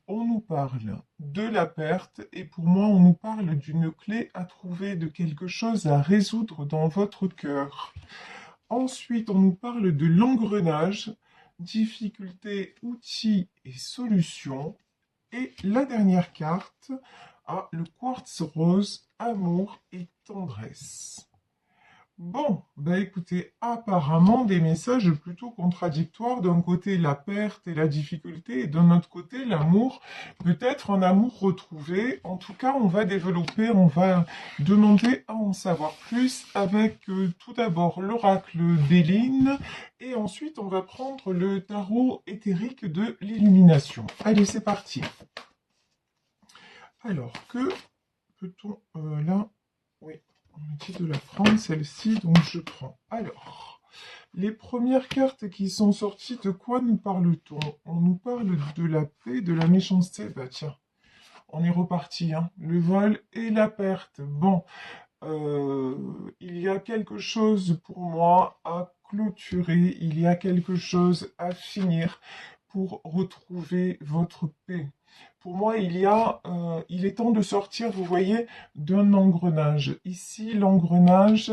on nous parle de la perte et pour moi, on nous parle d'une clé à trouver, de quelque chose à résoudre dans votre cœur. Ensuite, on nous parle de l'engrenage, difficultés, outils et solutions. Et la dernière carte a le quartz rose, amour et tendresse. Bon, bah écoutez, apparemment des messages plutôt contradictoires. D'un côté, la perte et la difficulté, et d'un autre côté, l'amour, peut-être un amour retrouvé. En tout cas, on va développer, on va demander à en savoir plus avec tout d'abord l'oracle d'Éline, et ensuite on va prendre le tarot éthérique de l'illumination. Allez, c'est parti. Alors, que peut-on là? Oui, on me dit de la prendre, celle-ci, donc je prends. Alors, les premières cartes qui sont sorties, de quoi nous parle-t-on? On nous parle de la paix, de la méchanceté. Bah tiens, on est reparti, hein. Le vol et la perte. Bon, il y a quelque chose pour moi à clôturer, il y a quelque chose à finir pour retrouver votre paix. Pour moi, il est temps de sortir, vous voyez, d'un engrenage. Ici, l'engrenage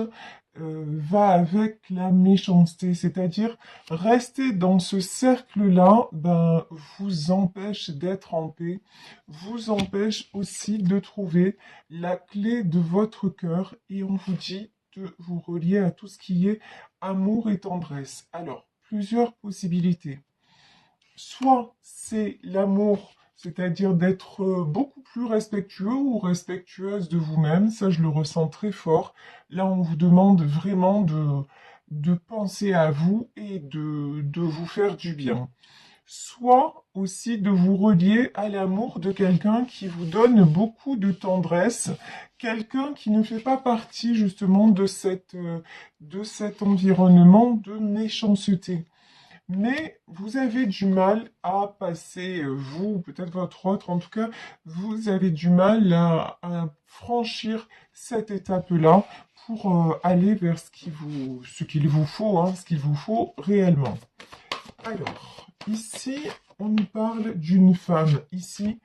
va avec la méchanceté, c'est-à-dire rester dans ce cercle-là, ben, vous empêche d'être en paix, vous empêche aussi de trouver la clé de votre cœur et on vous dit de vous relier à tout ce qui est amour et tendresse. Alors, plusieurs possibilités. Soit c'est l'amour, c'est-à-dire d'être beaucoup plus respectueux ou respectueuse de vous-même, ça je le ressens très fort. Là, on vous demande vraiment de penser à vous et de vous faire du bien. Soit aussi de vous relier à l'amour de quelqu'un qui vous donne beaucoup de tendresse, quelqu'un qui ne fait pas partie justement de cet environnement de méchanceté. Mais vous avez du mal à passer, vous, peut-être votre autre, en tout cas, vous avez du mal à franchir cette étape-là pour aller vers ce qu'il vous faut, hein, ce qu'il vous faut réellement. Alors, ici, on nous parle d'une femme. Ici,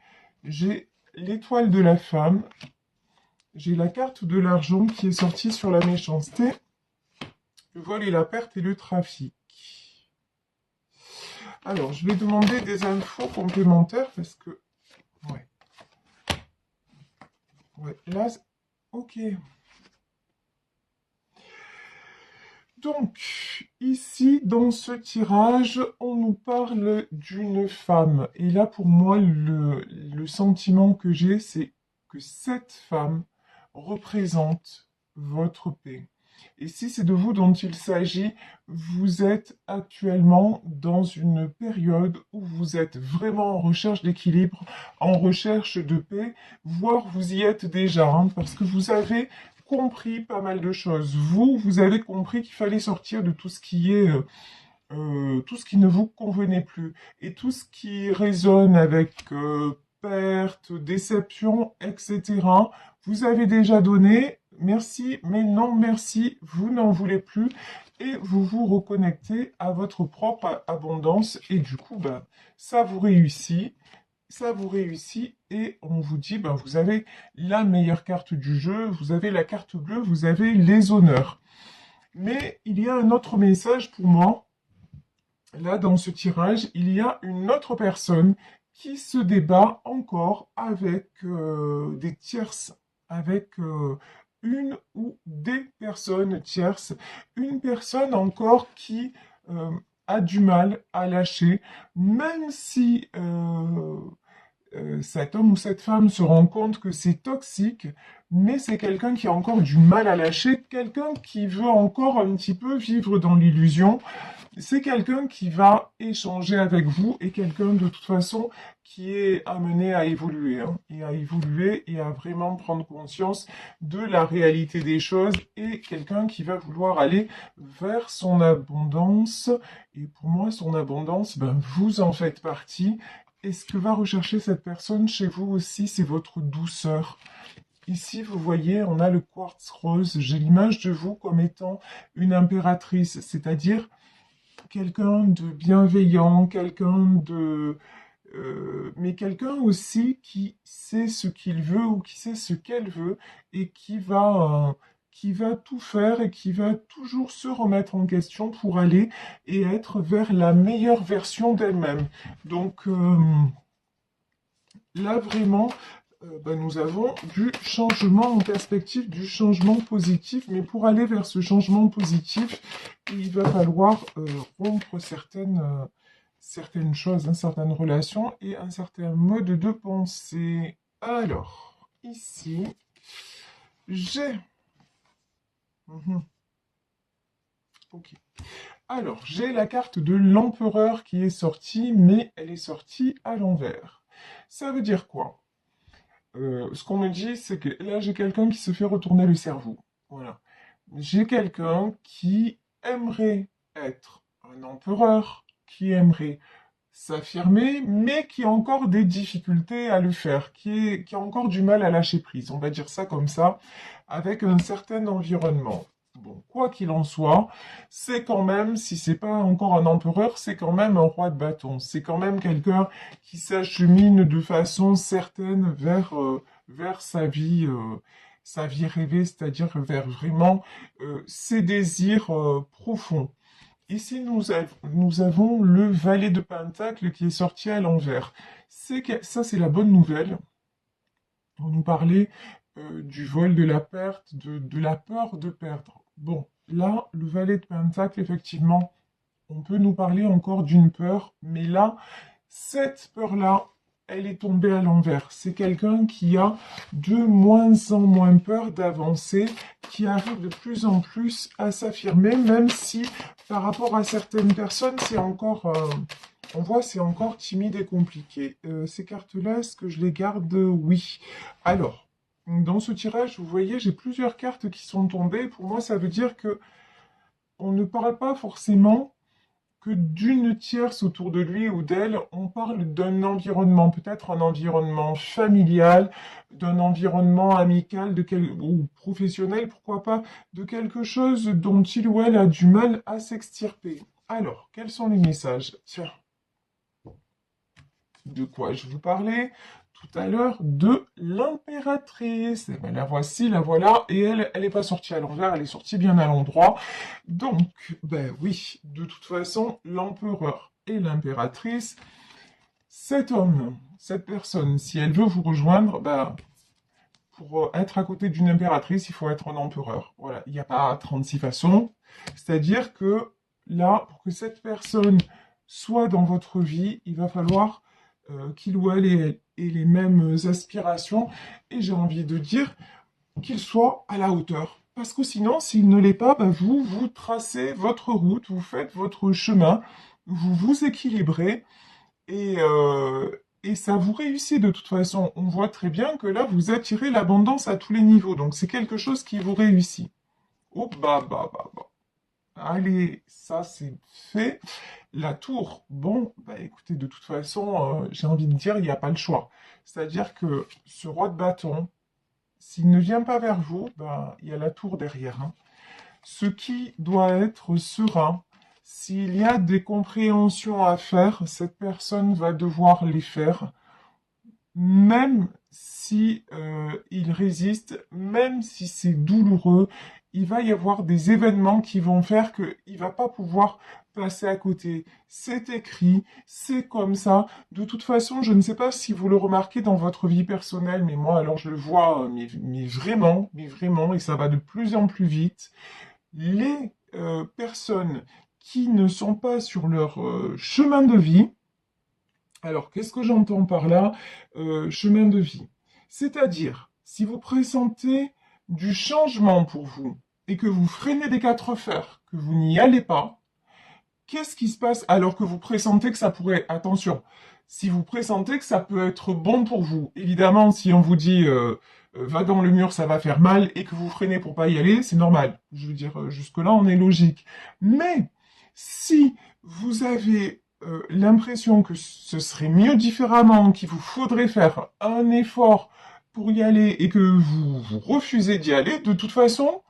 j'ai l'étoile de la femme, j'ai la carte de l'argent qui est sortie sur la méchanceté, le vol et la perte et le trafic. Alors, je vais demander des infos complémentaires parce que... Ouais. Ouais, là... Ok. Donc, ici, dans ce tirage, on nous parle d'une femme. Et là, pour moi, le sentiment que j'ai, c'est que cette femme représente votre paix. Et si c'est de vous dont il s'agit, vous êtes actuellement dans une période où vous êtes vraiment en recherche d'équilibre, en recherche de paix, voire vous y êtes déjà, hein, parce que vous avez compris pas mal de choses. Vous avez compris qu'il fallait sortir de tout ce qui est tout ce qui ne vous convenait plus et tout ce qui résonne avec perte, déception, etc. Vous avez déjà donné, merci, mais non merci, vous n'en voulez plus et vous vous reconnectez à votre propre abondance et du coup, ben, ça vous réussit. Ça vous réussit et on vous dit, ben, vous avez la meilleure carte du jeu, vous avez la carte bleue, vous avez les honneurs. Mais il y a un autre message pour moi. Là, dans ce tirage, il y a une autre personne qui se débat encore avec des tierces, avec une ou des personnes tierces. Une personne encore qui a du mal à lâcher, même si cet homme ou cette femme se rend compte que c'est toxique, mais c'est quelqu'un qui a encore du mal à lâcher, quelqu'un qui veut encore un petit peu vivre dans l'illusion. C'est quelqu'un qui va échanger avec vous et quelqu'un de toute façon qui est amené à évoluer, hein, et à évoluer et à vraiment prendre conscience de la réalité des choses et quelqu'un qui va vouloir aller vers son abondance. Et pour moi, son abondance, ben, vous en faites partie. Et ce que va rechercher cette personne chez vous aussi, c'est votre douceur. Ici, vous voyez, on a le quartz rose. J'ai l'image de vous comme étant une impératrice, c'est-à-dire quelqu'un de bienveillant, quelqu'un de... mais quelqu'un aussi qui sait ce qu'il veut ou qui sait ce qu'elle veut et qui va tout faire et qui va toujours se remettre en question pour aller et être vers la meilleure version d'elle-même. Donc là, vraiment, nous avons du changement en perspective, du changement positif, mais pour aller vers ce changement positif, il va falloir rompre certaines choses, certaines relations et un certain mode de pensée. Alors, ici, j'ai... Mhm. Ok. Alors, j'ai la carte de l'empereur qui est sortie, mais elle est sortie à l'envers. Ça veut dire quoi? Ce qu'on me dit, c'est que là, j'ai quelqu'un qui se fait retourner le cerveau. Voilà. J'ai quelqu'un qui aimerait être un empereur, qui aimerait s'affirmer, mais qui a encore des difficultés à le faire, qui a encore du mal à lâcher prise, on va dire ça comme ça, avec un certain environnement. Bon, quoi qu'il en soit, c'est quand même, si c'est pas encore un empereur, c'est quand même un roi de bâton. C'est quand même quelqu'un qui s'achemine de façon certaine vers sa vie rêvée, c'est-à-dire vers vraiment ses désirs profonds. Ici, nous avons le valet de Pentacle qui est sorti à l'envers. Ça, c'est la bonne nouvelle. On nous parlait du vol, de la perte, de la peur de perdre. Bon, là, le valet de Pentacle, effectivement, on peut nous parler encore d'une peur, mais là, cette peur-là, elle est tombée à l'envers. C'est quelqu'un qui a de moins en moins peur d'avancer, qui arrive de plus en plus à s'affirmer, même si par rapport à certaines personnes, c'est encore, on voit, c'est encore timide et compliqué. Ces cartes-là, est-ce que je les garde? Oui. Alors, dans ce tirage, vous voyez, j'ai plusieurs cartes qui sont tombées. Pour moi, ça veut dire que on ne parle pas forcément que d'une tierce autour de lui ou d'elle, on parle d'un environnement, peut-être un environnement familial, d'un environnement amical ou professionnel, pourquoi pas, de quelque chose dont il ou elle a du mal à s'extirper. Alors, quels sont les messages? Tiens, de quoi je vous parlais tout à l'heure? De l'impératrice. Eh ben, la voici, la voilà, et elle n'est pas sortie à l'envers, elle est sortie bien à l'endroit. Donc, ben oui, de toute façon, l'empereur et l'impératrice, cet homme, cette personne, si elle veut vous rejoindre, ben, pour être à côté d'une impératrice, il faut être un empereur. Voilà, il n'y a pas 36 façons. C'est-à-dire que là, pour que cette personne soit dans votre vie, il va falloir qu'il ou elle ait les mêmes aspirations. Et j'ai envie de dire qu'il soit à la hauteur. Parce que sinon, s'il ne l'est pas, bah vous tracez votre route, vous faites votre chemin, vous vous équilibrez et ça vous réussit de toute façon. On voit très bien que là, vous attirez l'abondance à tous les niveaux. Donc c'est quelque chose qui vous réussit. Oh bah. Allez, ça c'est fait. La tour, bon, bah écoutez, de toute façon, j'ai envie de dire, il n'y a pas le choix. C'est-à-dire que ce roi de bâton, s'il ne vient pas vers vous, bah, il y a la tour derrière. Hein. Ce qui doit être serein. S'il y a des compréhensions à faire, cette personne va devoir les faire, même si il résiste, même si c'est douloureux, il va y avoir des événements qui vont faire qu'il va pas pouvoir passer à côté. C'est écrit, c'est comme ça. De toute façon, je ne sais pas si vous le remarquez dans votre vie personnelle, mais moi, alors je le vois, mais vraiment, et ça va de plus en plus vite. Les personnes qui ne sont pas sur leur chemin de vie, alors, qu'est-ce que j'entends par là? Chemin de vie. C'est-à-dire, si vous pressentez du changement pour vous et que vous freinez des quatre fers, que vous n'y allez pas, qu'est-ce qui se passe alors que vous pressentez que ça pourrait... Attention, si vous pressentez que ça peut être bon pour vous, évidemment, si on vous dit va dans le mur, ça va faire mal, et que vous freinez pour pas y aller, c'est normal. Je veux dire, jusque-là, on est logique. Mais si vous avez l'impression que ce serait mieux différemment, qu'il vous faudrait faire un effort pour y aller et que vous refusez d'y aller, de toute façon,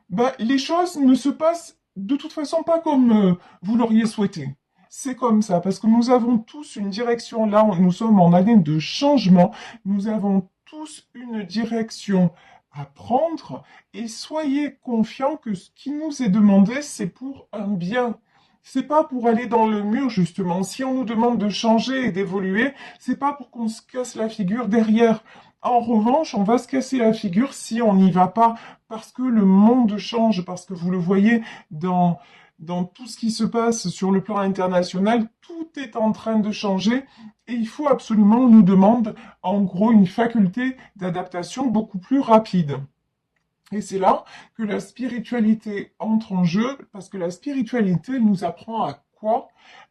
bah, les choses ne se passent de toute façon pas comme vous l'auriez souhaité. c'est comme ça, parce que nous avons tous une direction. Là, nous sommes en année de changement. Nous avons tous une direction à prendre et soyez confiants que ce qui nous est demandé, c'est pour un bien. C'est pas pour aller dans le mur, justement. Si on nous demande de changer et d'évoluer, c'est pas pour qu'on se casse la figure derrière. En revanche, on va se casser la figure si on n'y va pas, parce que le monde change, parce que vous le voyez dans tout ce qui se passe sur le plan international, tout est en train de changer et il faut absolument, on nous demande en gros une faculté d'adaptation beaucoup plus rapide. Et c'est là que la spiritualité entre en jeu, parce que la spiritualité nous apprend à quoi?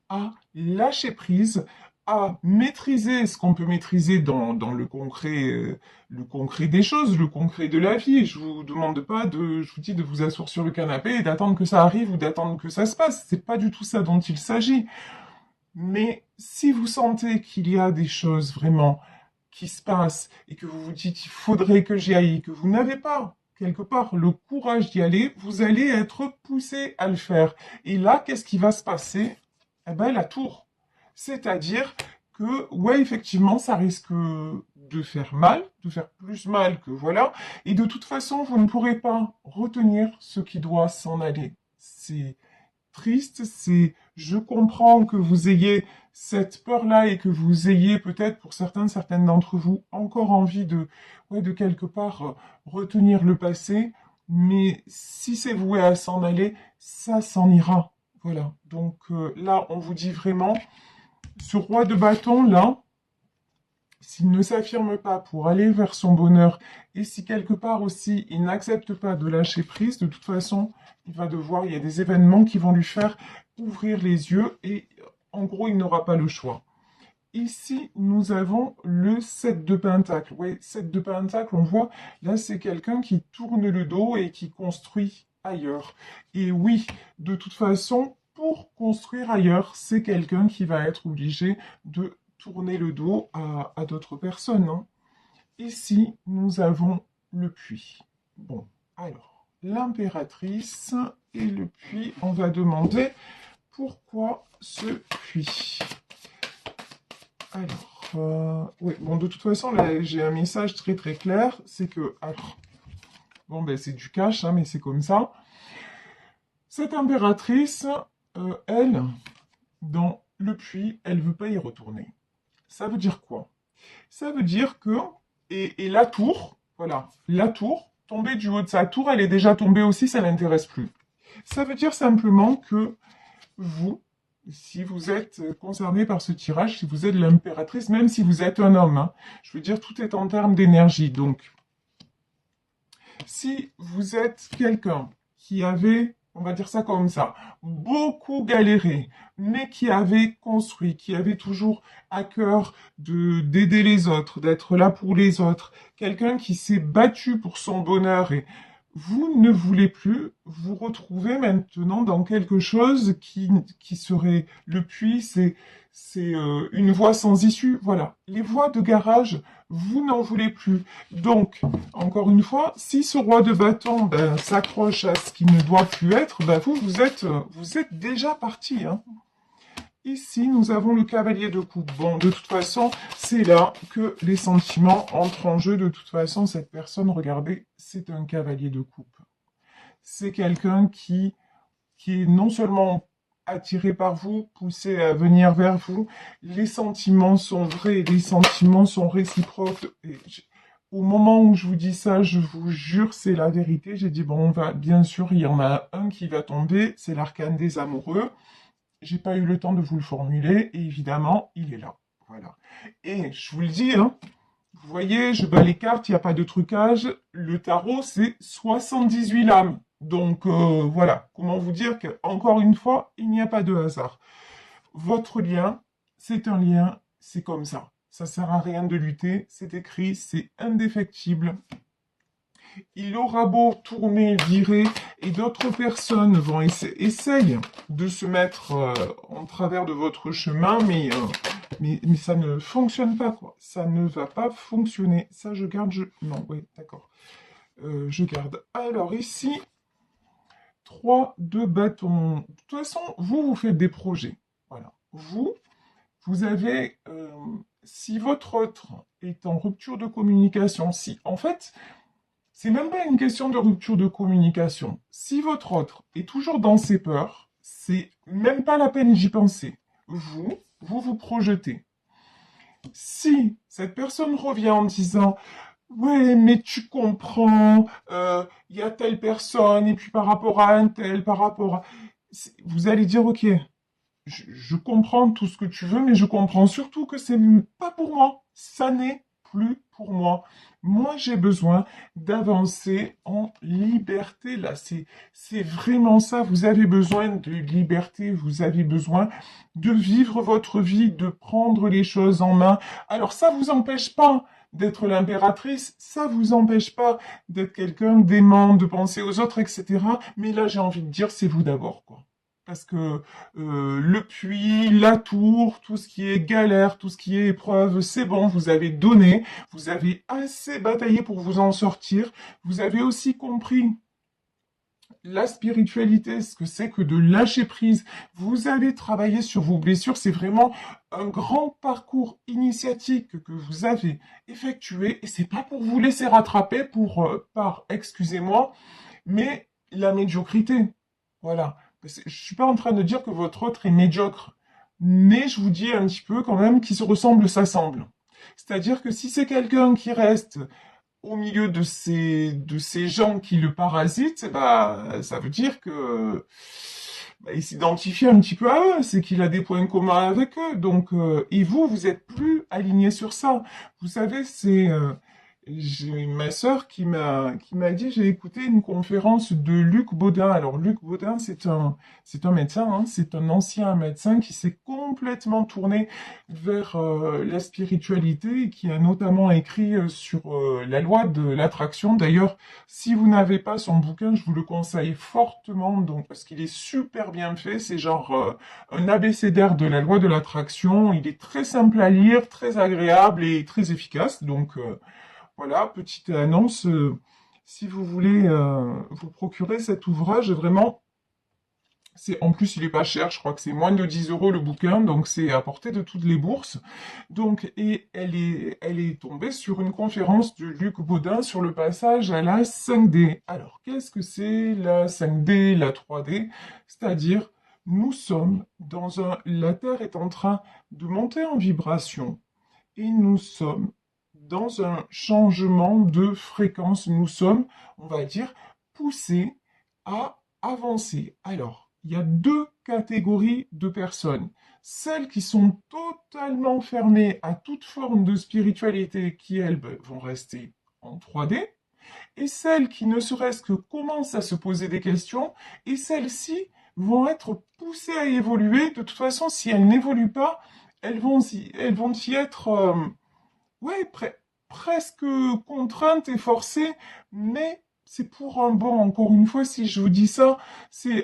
À lâcher prise, à maîtriser ce qu'on peut maîtriser dans le concret des choses, le concret de la vie. Je vous demande pas je vous dis de vous asseoir sur le canapé et d'attendre que ça arrive ou d'attendre que ça se passe. C'est pas du tout ça dont il s'agit. Mais si vous sentez qu'il y a des choses vraiment qui se passent et que vous vous dites il faudrait que j'y aille, que vous n'avez pas quelque part le courage d'y aller, vous allez être poussé à le faire. Et là, qu'est-ce qui va se passer? Eh ben, la tour. C'est-à-dire que, ouais, effectivement, ça risque de faire mal, de faire plus mal que voilà. Et de toute façon, vous ne pourrez pas retenir ce qui doit s'en aller. C'est triste, je comprends que vous ayez cette peur-là et que vous ayez peut-être pour certaines d'entre vous encore envie ouais, de quelque part retenir le passé, mais si c'est voué à s'en aller, ça s'en ira. Voilà. Donc là, on vous dit vraiment, ce roi de bâton là, s'il ne s'affirme pas pour aller vers son bonheur, et si quelque part aussi il n'accepte pas de lâcher prise, de toute façon, il va devoir, il y a des événements qui vont lui faire ouvrir les yeux, et en gros, il n'aura pas le choix. Ici, nous avons le 7 de Pentacle. Oui, 7 de Pentacle, on voit, là, c'est quelqu'un qui tourne le dos et qui construit ailleurs. Et oui, de toute façon, pour construire ailleurs, c'est quelqu'un qui va être obligé de tourner le dos à d'autres personnes. Hein. Ici, nous avons le puits. Bon, alors, l'impératrice et le puits, on va demander pourquoi ce puits. Alors, oui, bon, de toute façon, là, j'ai un message très très clair, c'est que, alors, bon, ben, c'est du cash, hein, mais c'est comme ça. Cette impératrice, elle, dans le puits, elle veut pas y retourner. Ça veut dire quoi? Ça veut dire que, et la tour, voilà, la tour, tombée du haut de sa tour, elle est déjà tombée aussi, ça l'intéresse plus. Ça veut dire simplement que vous, si vous êtes concerné par ce tirage, si vous êtes l'impératrice, même si vous êtes un homme, hein, je veux dire, tout est en termes d'énergie. Donc, si vous êtes quelqu'un qui avait, on va dire ça comme ça, beaucoup galéré, mais qui avait construit, qui avait toujours à cœur d'aider les autres, d'être là pour les autres, quelqu'un qui s'est battu pour son bonheur et vous ne voulez plus vous retrouver maintenant dans quelque chose qui serait le puits, c'est une voie sans issue. Voilà, les voies de garage, vous n'en voulez plus. Donc, encore une fois, si ce roi de bâton s'accroche à ce qui ne doit plus être, vous êtes déjà parti. Hein. Ici, nous avons le cavalier de coupe. Bon, de toute façon, c'est là que les sentiments entrent en jeu. De toute façon, cette personne, regardez, c'est un cavalier de coupe. C'est quelqu'un qui est non seulement attiré par vous, poussé à venir vers vous. Les sentiments sont vrais, les sentiments sont réciproques. Au moment où je vous dis ça, je vous jure, c'est la vérité. J'ai dit, bon, bien sûr, il y en a un qui va tomber, c'est l'arcane des amoureux. J'ai pas eu le temps de vous le formuler, et évidemment, il est là. Voilà. Et je vous le dis, hein, vous voyez, je bats les cartes, il n'y a pas de trucage. Le tarot, c'est 78 lames. Donc voilà, comment vous dire que, encore une fois, il n'y a pas de hasard. Votre lien, c'est un lien, c'est comme ça. Ça sert à rien de lutter, c'est écrit, c'est indéfectible. Il aura beau tourner, virer, et d'autres personnes vont essayent de se mettre en travers de votre chemin, mais ça ne fonctionne pas, quoi. Ça ne va pas fonctionner. Ça, je garde, non, oui, d'accord. Je garde. Alors, ici, 3 de bâton. De toute façon, vous faites des projets. Voilà. vous, vous avez, si votre autre est en rupture de communication, si, en fait, c'est même pas une question de rupture de communication. Si votre autre est toujours dans ses peurs, c'est même pas la peine d'y penser. Vous vous projetez. Si cette personne revient en disant ouais, mais tu comprends, il y a telle personne, et puis par rapport à un tel, par rapport à... Vous allez dire, ok, je comprends tout ce que tu veux, mais je comprends surtout que c'est pas pour moi. Ça n'est plus pour moi. Moi, j'ai besoin d'avancer en liberté. Là, c'est vraiment ça. Vous avez besoin de liberté. Vous avez besoin de vivre votre vie, de prendre les choses en main. Alors, ça vous empêche pas d'être l'impératrice. Ça vous empêche pas d'être quelqu'un d'aimant, de penser aux autres, etc. Mais là, j'ai envie de dire, c'est vous d'abord, quoi. Parce que le puits, la tour, tout ce qui est galère, tout ce qui est épreuve, c'est bon, vous avez donné, vous avez assez bataillé pour vous en sortir, vous avez aussi compris la spiritualité, ce que c'est que de lâcher prise, vous avez travaillé sur vos blessures, c'est vraiment un grand parcours initiatique que vous avez effectué, et c'est pas pour vous laisser rattraper par, excusez-moi, mais la médiocrité. Voilà. Je suis pas en train de dire que votre autre est médiocre, mais je vous dis un petit peu quand même qui se ressemble, s'assemble. C'est-à-dire que si c'est quelqu'un qui reste au milieu de ces gens qui le parasitent, bah, ça veut dire que bah, il s'identifie un petit peu à eux, c'est qu'il a des points communs avec eux. Donc, et vous, vous êtes plus aligné sur ça. Vous savez, j'ai ma sœur qui m'a dit, j'ai écouté une conférence de Luc Baudin. Alors Luc Baudin, c'est un médecin, hein, c'est un ancien médecin qui s'est complètement tourné vers la spiritualité et qui a notamment écrit sur la loi de l'attraction. D'ailleurs, si vous n'avez pas son bouquin, je vous le conseille fortement, donc parce qu'il est super bien fait. C'est genre un abécédaire de la loi de l'attraction. Il est très simple à lire, très agréable et très efficace. Donc voilà, petite annonce, si vous voulez vous procurer cet ouvrage, vraiment, en plus il est pas cher, je crois que c'est moins de 10 euros le bouquin, donc c'est à portée de toutes les bourses. Donc, et elle est tombée sur une conférence de Luc Baudin sur le passage à la 5D. Alors, qu'est-ce que c'est la 5D, la 3D? C'est-à-dire, la Terre est en train de monter en vibration et nous sommes dans un changement de fréquence. Nous sommes, on va dire, poussés à avancer. Alors, il y a deux catégories de personnes. Celles qui sont totalement fermées à toute forme de spiritualité, qui, elles, vont rester en 3D, et celles qui ne serait-ce que commencent à se poser des questions, et celles-ci vont être poussées à évoluer. De toute façon, si elles n'évoluent pas, elles vont y être ouais, presque contrainte et forcée, mais c'est pour un bon. Encore une fois, si je vous dis ça,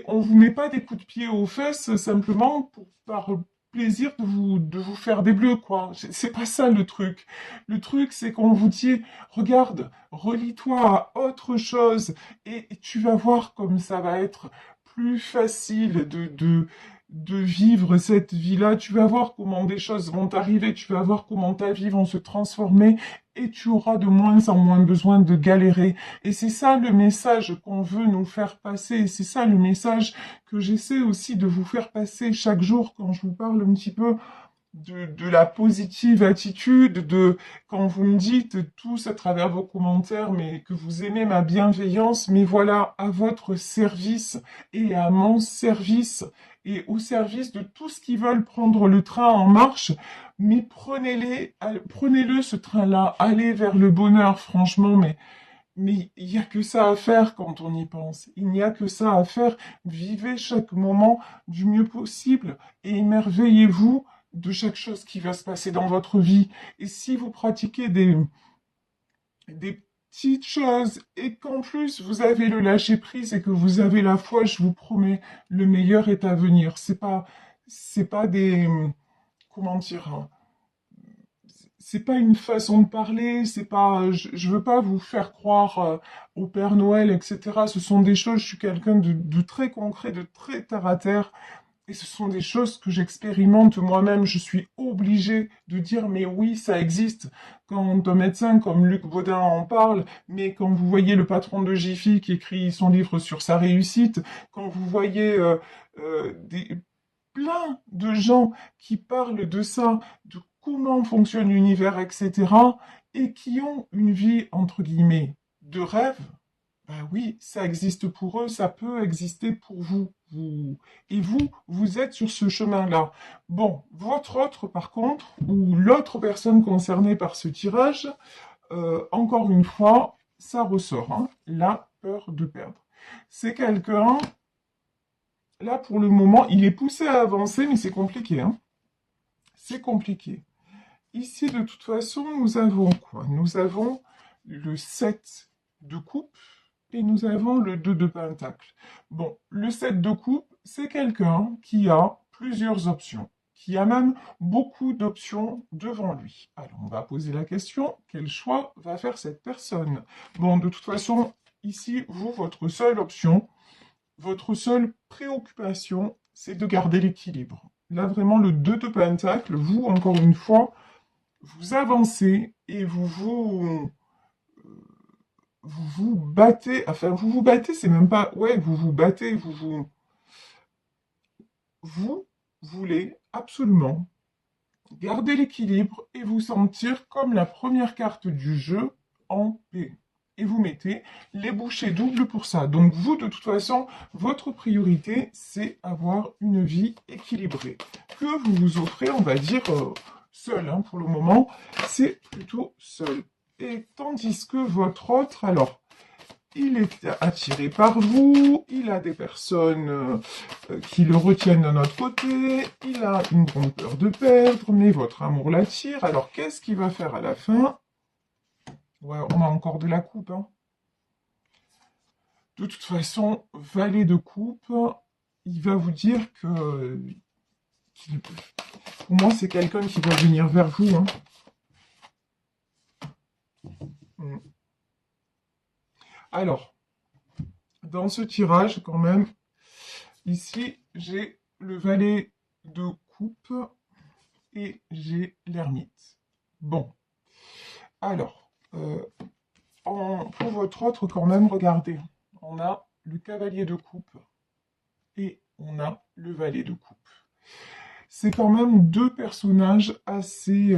on vous met pas des coups de pied aux fesses simplement par plaisir de vous faire des bleus, quoi. C'est pas ça le truc. Le truc, c'est qu'on vous dit, regarde, relie-toi à autre chose et tu vas voir comme ça va être plus facile de vivre cette vie-là. Tu vas voir comment des choses vont arriver, tu vas voir comment ta vie va se transformer et tu auras de moins en moins besoin de galérer. Et c'est ça le message qu'on veut nous faire passer. Et c'est ça le message que j'essaie aussi de vous faire passer chaque jour quand je vous parle un petit peu de la positive attitude, quand vous me dites tous à travers vos commentaires, mais que vous aimez ma bienveillance, mais voilà, à votre service et à mon service et au service de tous qui veulent prendre le train en marche, mais prenez-le ce train-là, allez vers le bonheur, franchement, mais il n'y a que ça à faire quand on y pense. Il n'y a que ça à faire. Vivez chaque moment du mieux possible et émerveillez-vous de chaque chose qui va se passer dans votre vie. Et si vous pratiquez des petites choses et qu'en plus vous avez le lâcher prise et que vous avez la foi, je vous promets, le meilleur est à venir. C'est pas comment dire, hein, c'est pas une façon de parler, c'est pas, je veux pas vous faire croire au Père Noël, etc. Ce sont des choses, je suis quelqu'un de très concret, de très terre à terre. Et ce sont des choses que j'expérimente moi-même. Je suis obligée de dire, mais oui, ça existe. Quand un médecin comme Luc Baudin en parle, mais quand vous voyez le patron de Jiffy qui écrit son livre sur sa réussite, quand vous voyez plein de gens qui parlent de ça, de comment fonctionne l'univers, etc., et qui ont une vie, entre guillemets, de rêve, ben oui, ça existe pour eux, ça peut exister pour vous. Et vous êtes sur ce chemin-là. Bon, votre autre, par contre, ou l'autre personne concernée par ce tirage, encore une fois, ça ressort, hein, la peur de perdre. C'est quelqu'un, là pour le moment, il est poussé à avancer, mais c'est compliqué, hein. C'est compliqué. Ici, de toute façon, nous avons quoi? Nous avons le 7 de coupe et nous avons le 2 de pentacle. Bon, le 7 de coupe, c'est quelqu'un qui a plusieurs options, qui a même beaucoup d'options devant lui. Alors, on va poser la question, quel choix va faire cette personne? Bon, de toute façon, ici, vous, votre seule option, votre seule préoccupation, c'est de garder l'équilibre. Là, vraiment, le 2 de pentacle, vous, encore une fois, vous avancez et vous battez, enfin vous vous battez, c'est même pas, ouais, vous vous battez, vous voulez absolument garder l'équilibre et vous sentir comme la première carte du jeu en paix. Et vous mettez les bouchées doubles pour ça. Donc vous, de toute façon, votre priorité, c'est avoir une vie équilibrée. Que vous vous offrez, on va dire, seul, hein, pour le moment, c'est plutôt seul. Et tandis que votre autre, alors, il est attiré par vous, il a des personnes qui le retiennent de notre côté, il a une grande peur de perdre, mais votre amour l'attire. Alors, qu'est-ce qu'il va faire à la fin? Ouais, on a encore de la coupe, hein. De toute façon, valet de coupe, il va vous dire que... Pour moi, c'est quelqu'un qui va venir vers vous, hein. Alors, dans ce tirage, quand même, ici, j'ai le valet de coupe et j'ai l'ermite. Bon. Alors, pour votre autre, quand même, regardez. On a le cavalier de coupe et on a le valet de coupe. C'est quand même deux personnages assez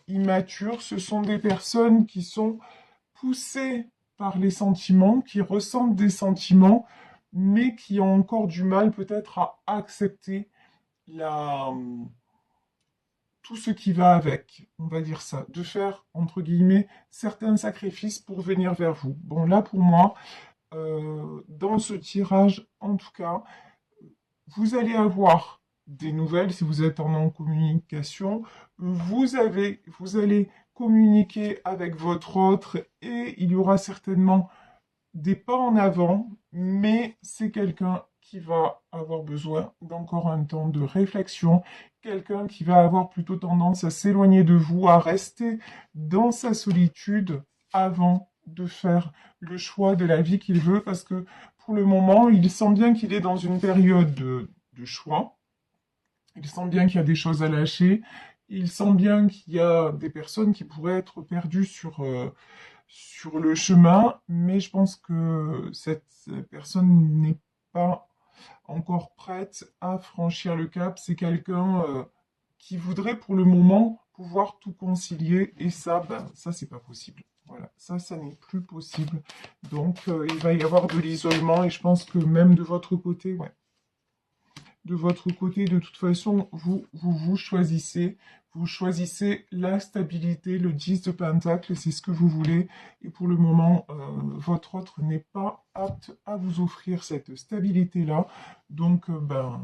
immatures. Ce sont des personnes qui sont poussées par les sentiments, qui ressentent des sentiments, mais qui ont encore du mal peut-être à accepter tout ce qui va avec, on va dire ça, de faire, entre guillemets, certains sacrifices pour venir vers vous. Bon, là, pour moi, dans ce tirage, en tout cas, vous allez avoir des nouvelles si vous êtes en communication. Vous allez communiquer avec votre autre et il y aura certainement des pas en avant, mais c'est quelqu'un qui va avoir besoin d'encore un temps de réflexion, quelqu'un qui va avoir plutôt tendance à s'éloigner de vous, à rester dans sa solitude avant de faire le choix de la vie qu'il veut, parce que pour le moment, il sent bien qu'il est dans une période de choix, il sent bien qu'il y a des choses à lâcher, il sent bien qu'il y a des personnes qui pourraient être perdues sur le chemin, mais je pense que cette personne n'est pas encore prête à franchir le cap. C'est quelqu'un qui voudrait pour le moment pouvoir tout concilier, et ça, ben, ça c'est pas possible. Voilà, ça n'est plus possible. Donc il va y avoir de l'isolement, et je pense que même de votre côté, ouais. De votre côté, de toute façon, vous choisissez. Vous choisissez la stabilité, le 10 de pentacle, c'est ce que vous voulez. Et pour le moment, votre autre n'est pas apte à vous offrir cette stabilité-là. Donc, ben,